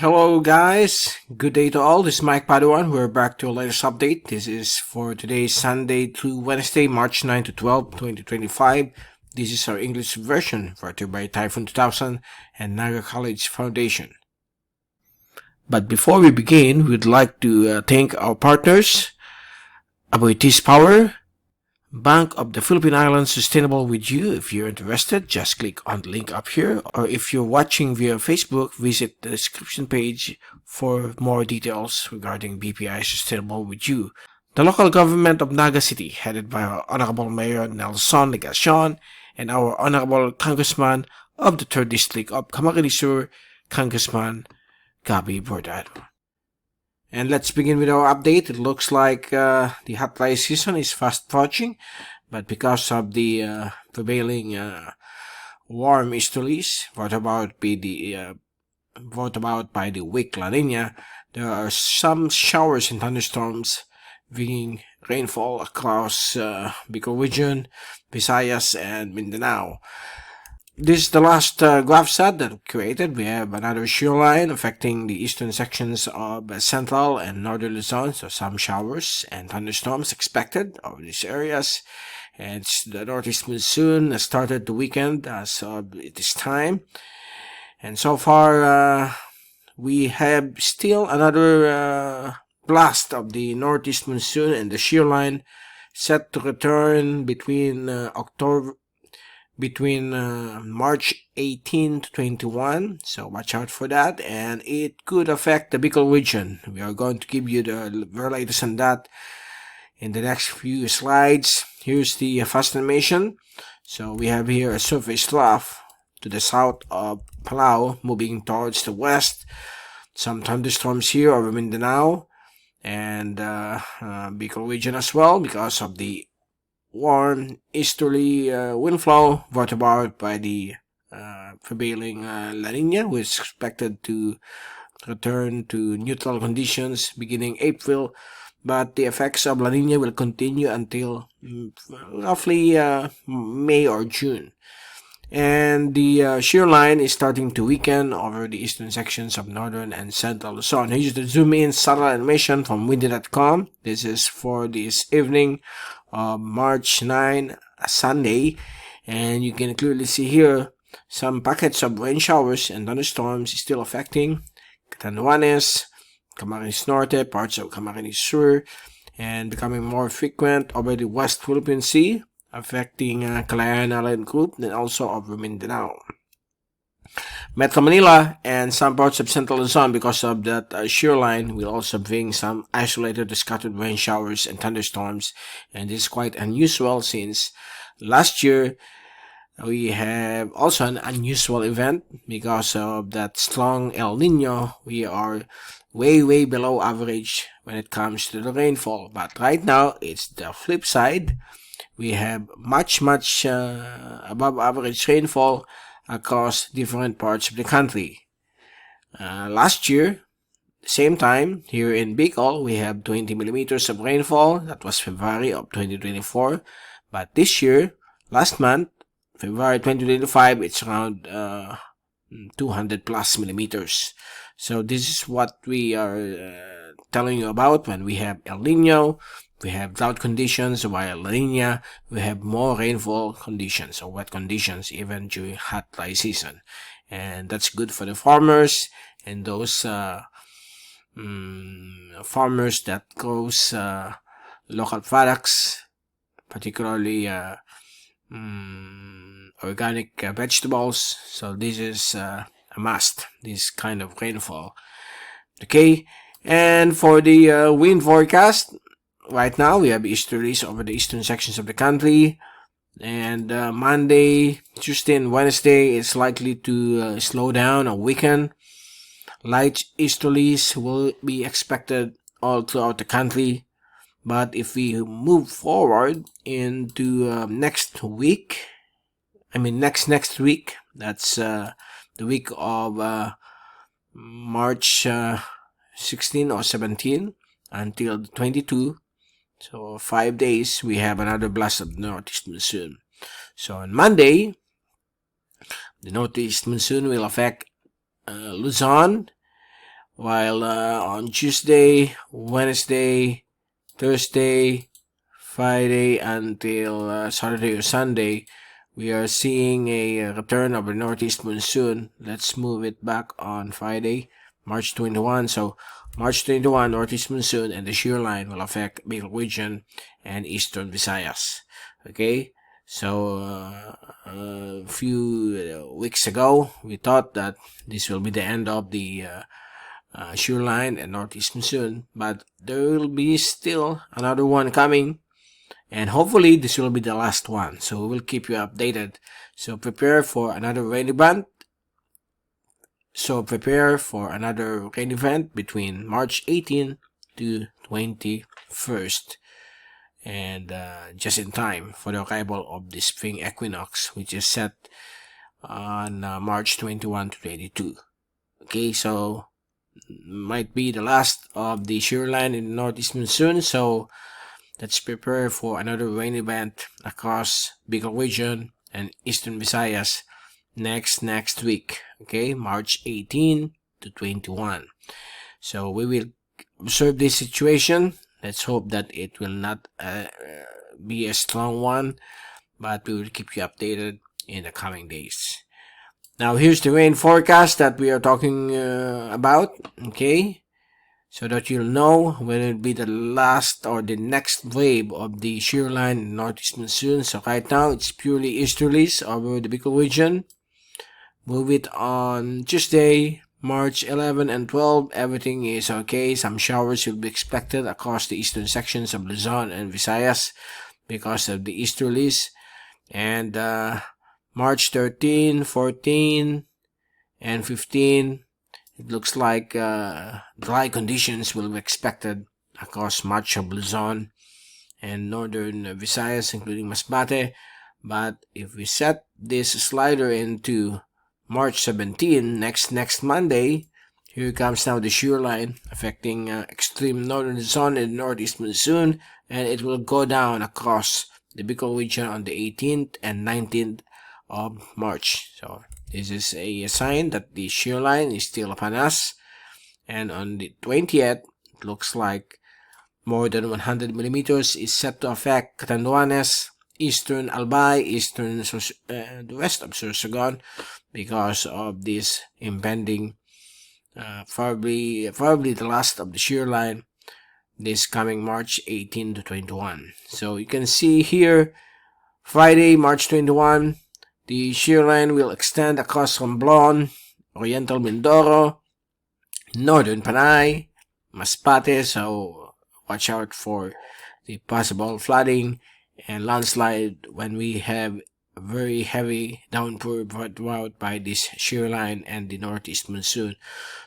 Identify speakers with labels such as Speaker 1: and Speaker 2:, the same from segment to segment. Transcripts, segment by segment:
Speaker 1: Hello guys, good day to all. This is Mike Padua. We're back to a latest update. This is for today's Sunday to Wednesday, March 9 to 12, 2025. This is our English version brought to you by Typhoon2000 and Naga College Foundation. But before we begin, we'd like to thank our partners, Aboitiz Power, Bank of the Philippine Islands Sustainable with You. If you're interested, just click on the link up here, or if you're watching via Facebook, visit the description page for more details regarding BPI Sustainable with You. The local government of Naga City, headed by our Honorable Mayor Nelson Legacion and our Honorable Congressman of the 3rd District of Camarines Sur, Congressman Gabi Bordado. And let's begin with our update. It looks like the hot dry season is fast approaching, but because of the prevailing warm easterlies brought about by the weak La Nina, there are some showers and thunderstorms bringing rainfall across Bicol region, Visayas, and Mindanao. This is the last graph set that we created. We have another shear line affecting the eastern sections of central and northern Luzon, so some showers and thunderstorms expected over these areas. And the northeast monsoon has started the weekend as of this time. And so far, we have still another blast of the northeast monsoon and the shear line set to return between March 18 to 21, so watch out for that, and it could affect the Bicol region. We are going to give you the very latest on that in the next few slides. Here's the fast animation. So we have here a surface trough to the south of Palau moving towards the west. Some thunderstorms here over Mindanao and Bicol region as well because of the warm easterly wind flow brought about by the prevailing La Nina, which is expected to return to neutral conditions beginning April, but the effects of La Nina will continue until roughly May or June. And the shear line is starting to weaken over the eastern sections of northern and central Luzon. Here's the zoom in satellite animation from windy.com. This is for this evening of March 9, Sunday, and you can clearly see here some packets of rain showers and thunderstorms still affecting Catanduanes, Camarines Norte, parts of Camarines Sur, and becoming more frequent over the West Philippine Sea, affecting Cagayan Island Group and also over Mindanao. Metro Manila and some parts of Central Luzon, because of that shear line, will also bring some isolated scattered rain showers and thunderstorms, and this is quite unusual since last year we have also an unusual event because of that strong El Nino. We are way below average when it comes to the rainfall, but right now it's the flip side. We have much above average rainfall across different parts of the country. Last year, same time, here in Bicol, we have 20 millimeters of rainfall. That was February of 2024. But this year, last month, February 2025, it's around 200 plus millimeters. So this is what we are telling you about when we have El Nino. We have drought conditions, while La Nina, we have more rainfall conditions or wet conditions even during hot dry season. And that's good for the farmers and those farmers that grows local products, particularly organic vegetables. So this is a must, this kind of rainfall. Okay, and for the wind forecast, right now, we have easterlies over the eastern sections of the country, and Monday, Tuesday, and Wednesday it's likely to slow down or weaken. Light easterlies will be expected all throughout the country, but if we move forward into next week, next week, that's the week of March 16 or 17 until 22. So 5 days, we have another blast of northeast monsoon. So on Monday, the northeast monsoon will affect Luzon, while on Tuesday, Wednesday, Thursday, Friday until Saturday or Sunday, we are seeing a return of a northeast monsoon. Let's move it back on Friday, March 21. So March 21, northeast monsoon and the shear line will affect Bicol region and eastern Visayas. Okay, so a few weeks ago, we thought that this will be the end of the shear line and northeast monsoon, but there will be still another one coming, and hopefully this will be the last one. So we'll keep you updated. So prepare for another rain event. Between March 18 to 21st, and just in time for the arrival of the spring equinox, which is set on March 21 to 22. Okay, so might be the last of the shear line in the northeast monsoon. So let's prepare for another rain event across Bicol region and eastern Visayas next week. Okay, March 18 to 21. So we will observe this situation. Let's hope that it will not be a strong one, but we will keep you updated in the coming days. Now here's the rain forecast that we are talking about. Okay, so that you'll know when it will be the last or the next wave of the shear line in northeast monsoon. So right now it's purely easterlies over the Bicol region. Move it on Tuesday, March 11 and 12. Everything is okay. Some showers will be expected across the eastern sections of Luzon and Visayas because of the easterlies. And March 13, 14, and 15, it looks like dry conditions will be expected across much of Luzon and northern Visayas, including Masbate. But if we set this slider into March 17, next Monday, here comes now the shear line affecting extreme northern Luzon and northeast monsoon, and it will go down across the Bicol region on the 18th and 19th of March. So this is a sign that the shear line is still upon us, and on the 20th, it looks like more than 100 millimeters is set to affect Catanduanes, eastern Albay, the west of Sorsogon, because of this impending probably the last of the shear line this coming March 18 to 21. So you can see here, Friday, March 21, the shear line will extend across Romblon, Oriental Mindoro, northern Panay, Masbate. So watch out for the possible flooding and landslide when we have a very heavy downpour brought about by this shear line and the northeast monsoon.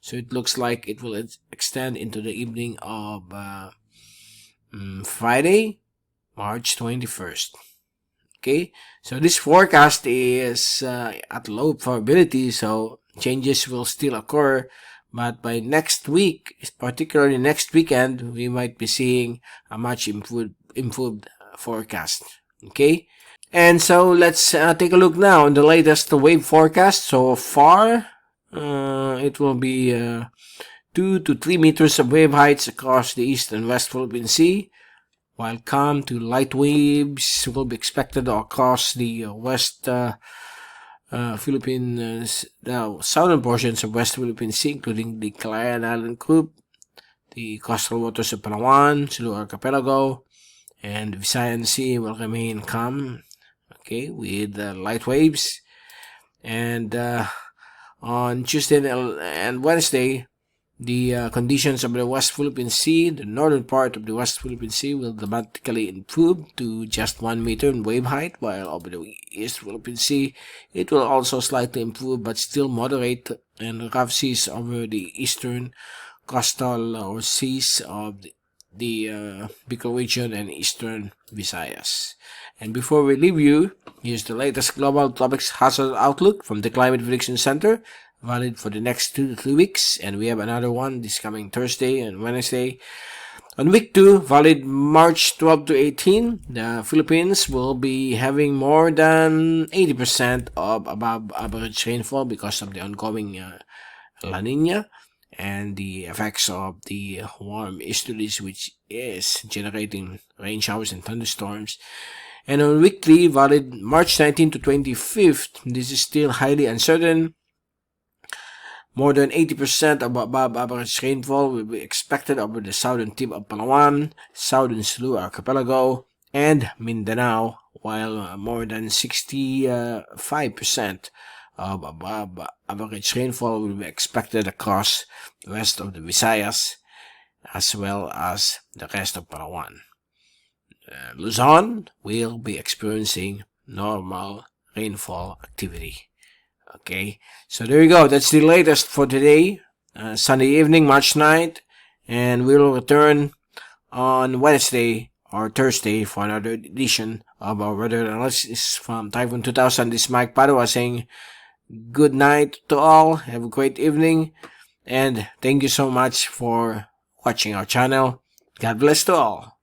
Speaker 1: So it looks like it will extend into the evening of Friday, March 21st. Okay, so this forecast is at low probability, so changes will still occur, but by next week, particularly next weekend, we might be seeing a much improved forecast. Okay, and so let's take a look now on the latest wave forecast. So far, it will be 2 to 3 meters of wave heights across the east and west Philippine Sea, while calm to light waves will be expected across the west southern portions of West Philippine Sea, including the Cagayan Island Group, the coastal waters of Palawan, Sulu Archipelago, and the Visayan Sea will remain calm, okay, with light waves. And on Tuesday and Wednesday, the conditions of the West Philippine Sea, the northern part of the West Philippine Sea, will dramatically improve to just 1 meter in wave height, while over the East Philippine Sea, it will also slightly improve but still moderate, and rough seas over the eastern coastal or seas of the Bicol region and eastern Visayas. And before we leave you, here's the latest global topics hazard outlook from the Climate Prediction Center, valid for the next 2 to 3 weeks, and we have another one this coming Thursday and Wednesday. On week 2, valid March 12 to 18, the Philippines will be having more than 80% of above average rainfall because of the ongoing La Nina, and the effects of the warm easterlies, which is generating rain showers and thunderstorms. And on weekly, valid March 19 to 25th, this is still highly uncertain. More than 80% of above average rainfall will be expected over the southern tip of Palawan, southern Sulu Archipelago, and Mindanao, while more than 65% of above average rainfall will be expected across the rest of the Visayas, as well as the rest of Palawan. Luzon will be experiencing normal rainfall activity. Okay, so there you go. That's the latest for today, Sunday evening, March 9th, and we'll return on Wednesday or Thursday for another edition of our weather analysis from Typhoon2000. This is Mike Padua saying good night to all. Have a great evening, and thank you so much for watching our channel. God bless to all.